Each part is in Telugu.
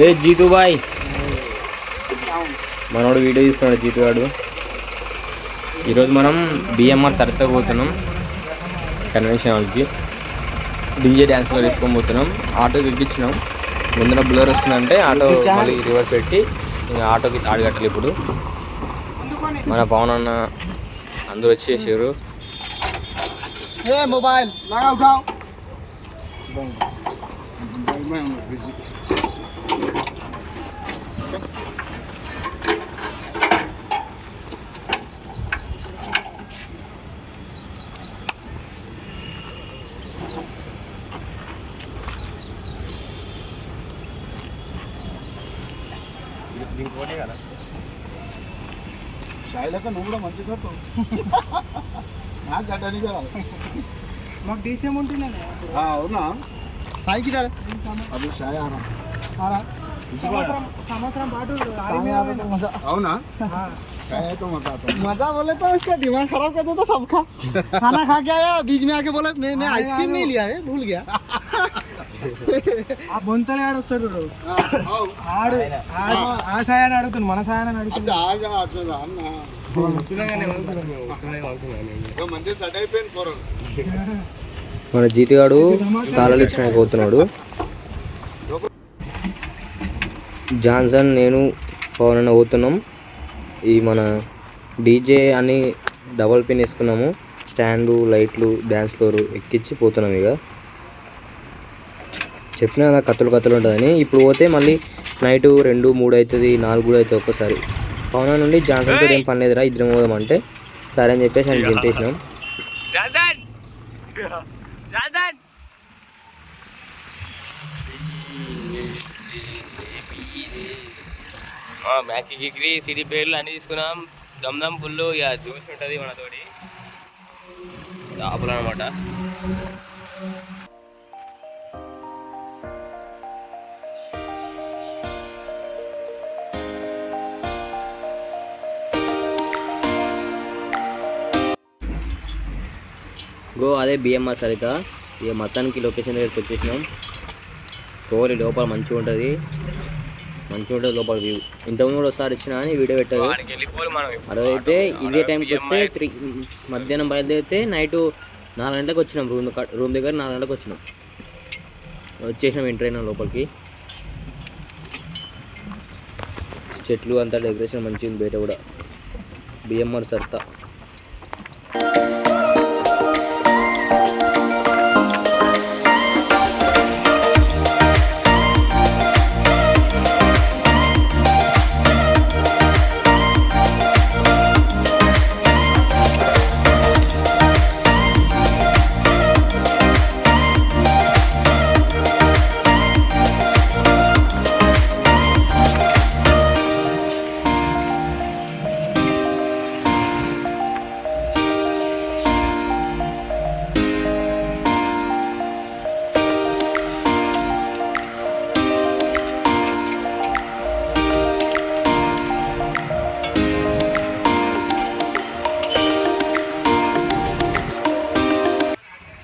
ఏ జీతు బాయ్ మనోడు వీడియో తీస్తున్నాడు జీతు గాడు. ఈరోజు మనం బిఎంఆర్ సరిత పోతున్నాం కన్వెన్షన్ హాల్కి. డీజే డ్యాన్స్లో వేసుకొని పోతున్నాం. ఆటోకి ఎక్కించినాం. ముందర బ్లర్ వస్తుందంటే ఆటో మళ్ళీ రివర్స్ పెట్టి ఇంకా ఆటోకి తాడు కట్టాలి. ఇప్పుడు మన పవన్ అన్న అందరూ వచ్చేసారు. मोबाइल लगा उठाओ शायद నువ్వు మంచి కట్టు నాకు కట్టడానికి మాకు డీసీఎం ఉంటుండే అవునా సాయికి అది సాయి సంవత్సరం పాటు అవునా मजा बोले तो उसका दिमाग खराब कर देता सबका। खाना खा के आया बीच में आके बोला मैं आइसक्रीम नहीं लिया है भूल गया। ఆ బొంతలే ఆడొస్తాడు ఆడు ఆ సాయాన్ని అడుగుతుంది మన సాయాన్ని అడుగుతుంది. మన జీతిగాడు తాళాలు ఇచ్చడానికి పోతున్నాడు. జాన్సన్ నేను పవన్ అన్న పోతున్నాం. ఈ మన డీజే అని డబల్ పిన్ వేసుకున్నాము. స్టాండు లైట్లు డ్యాన్స్ ఫ్లోర్ ఎక్కించి పోతున్నాం. ఇక చెప్పినా కదా కత్తులు ఉంటుందని. ఇప్పుడు పోతే మళ్ళీ నైట్ 2, 3 అవుతుంది, 4 కూడా అవుతుంది ఒక్కసారి. పవన్ నుండి జాన్సన్తో ఏం పని లేదురా ఇద్దరం పోదామంటే సరే అని చెప్పేసి ఆయన దింపేసినాం. మ్యాక్కి గిగ్రీ సిడి పేర్లు అన్నీ తీసుకున్నాం. దమ్ ఫుల్ ఇక జ్యూస్ ఉంటుంది మనతోటి టాపులు అనమాట. అదే బిఎంఆర్ సరిత. ఇక మొత్తానికి లొకేషన్ దగ్గరికి వచ్చేసినాం. కోరి లోపల మంచిగా ఉంటుంది లోపల వ్యూ. ఇంతకుముందు కూడా ఒకసారి వచ్చినా అని వీడియో పెట్టారు. అదైతే ఇదే టైంకి వస్తే మధ్యాహ్నం బయలుదేరితే నైట్ 4 గంటలకు వచ్చినాం. రూమ్ దగ్గర 4 గంటలకు వచ్చేసినాం. ఎంటర్ అయినాం లోపలికి. చెట్లు అంతా డెకరేషన్ మంచిగా ఉంది. బయట కూడా బిఎంఆర్ సరిత.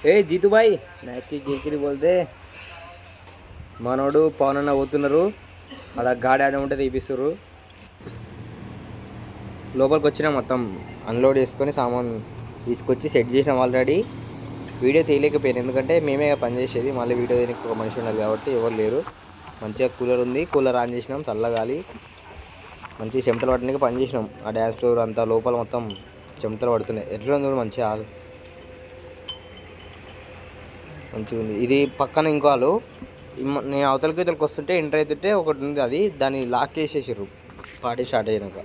ఏ జీతు భాయ్ నాకి గిరికిరి బోల్తే మనోడు పవన్ అన్న పోతున్నారు. అలా గాడి ఆడ ఉంటే తీపిస్తున్నారు. లోపలికి వచ్చినా మొత్తం అన్లోడ్ చేసుకొని సామాన్ తీసుకొచ్చి సెట్ చేసినాం. ఆల్రెడీ వీడియో తీయలేకపోయాను ఎందుకంటే మేమే పనిచేసేది. మళ్ళీ వీడియో తీయడానికి ఒక మనిషి ఉండాలి కాబట్టి ఎవరు లేరు. మంచిగా కూలర్ ఉంది. కూలర్ ఆన్ చేసినాం. చల్లగాలి మంచిగా చెమటలు పట్టడానికి పని చేసినాం. ఆ డ్యాన్స్ ఫ్లోర్ అంతా లోపల మొత్తం చెమటలు పడుతున్నాయి. ఎట్లా ఉంది మంచిగా మంచిగా ఉంది. ఇది పక్కన ఇంకో వాళ్ళు నేను అవతలకి వస్తుంటే ఎంటర్ అవుతుంటే ఒకటి ఉంది. అది దాన్ని లాక్ చేసేసారు పార్టీ స్టార్ట్ అయినాక.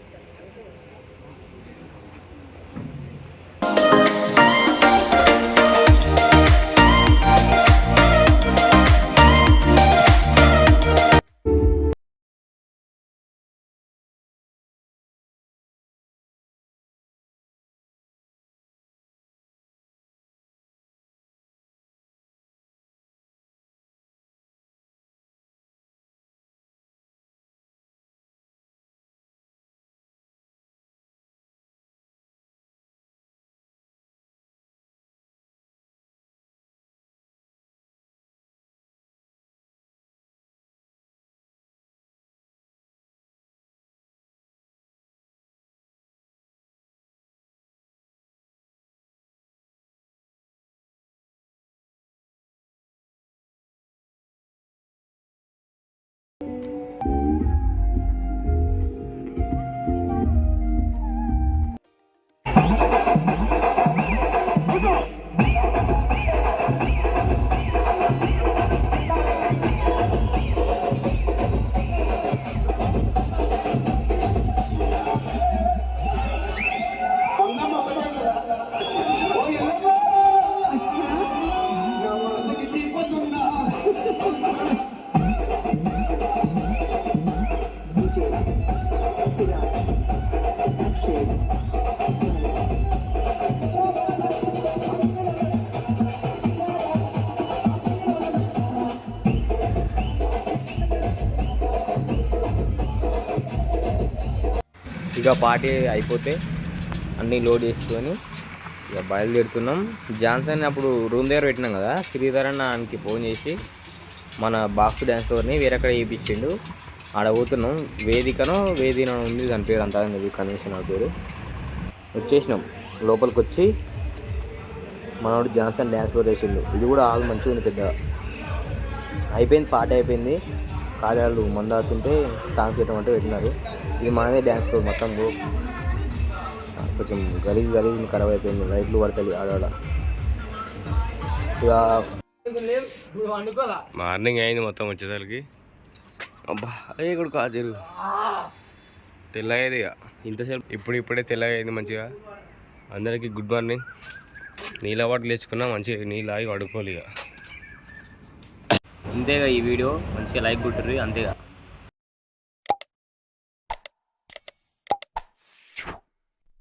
ఇక పార్టీ అయిపోతే అన్నీ లోడ్ చేసుకొని ఇక బయలుదేరుతున్నాం. జాన్సన్ అప్పుడు రూమ్ దగ్గర పెట్టినాం కదా, శ్రీధర్ అన్నకి ఫోన్ చేసి మన బాక్స్ డ్యాన్స్ ఫ్లోర్ని వేరేక్కడ వేయించిండు. ఆడ పోతున్నాం. వేదిన ఉంది దాని పేరు, అంతా కన్వెన్షన్ ఆ పేరు. వచ్చేసినాం. లోపలికి వచ్చి మనోడు జాన్సన్ డ్యాన్స్ ఫ్లోర్ వేసిండు. ఇది కూడా హాల్ మంచిగా ఉంది, పెద్దగా అయిపోయింది. పార్టీ అయిపోయింది. కార్యాలు మందాతుంటే సాంగ్స్ పెట్టమంటే పెట్టినారు. ఇది మనదే డ్యాన్స్ ఫ్లోర్. మొత్తం కొంచెం గలీజ్ ఖరాబ్ అయిపోయింది. లైట్లు పడతాయి ఆడ. ఇక మార్నింగ్ అయింది మొత్తం వచ్చేసరికి. అబ్బా అదే కూడా కాదు జరుగు తెల్లగేది ఇక ఇంతసేపు. ఇప్పుడే తెల్లగైంది మంచిగా. అందరికీ గుడ్ మార్నింగ్. నీళ్ళ బాటిల్ తెచ్చుకున్నా, మంచిగా నీళ్ళు ఆగి పడుకోవాలి ఇక. అంతేగా ఈ వీడియో మంచిగా లైక్ కొట్టుర్రి అంతేగా.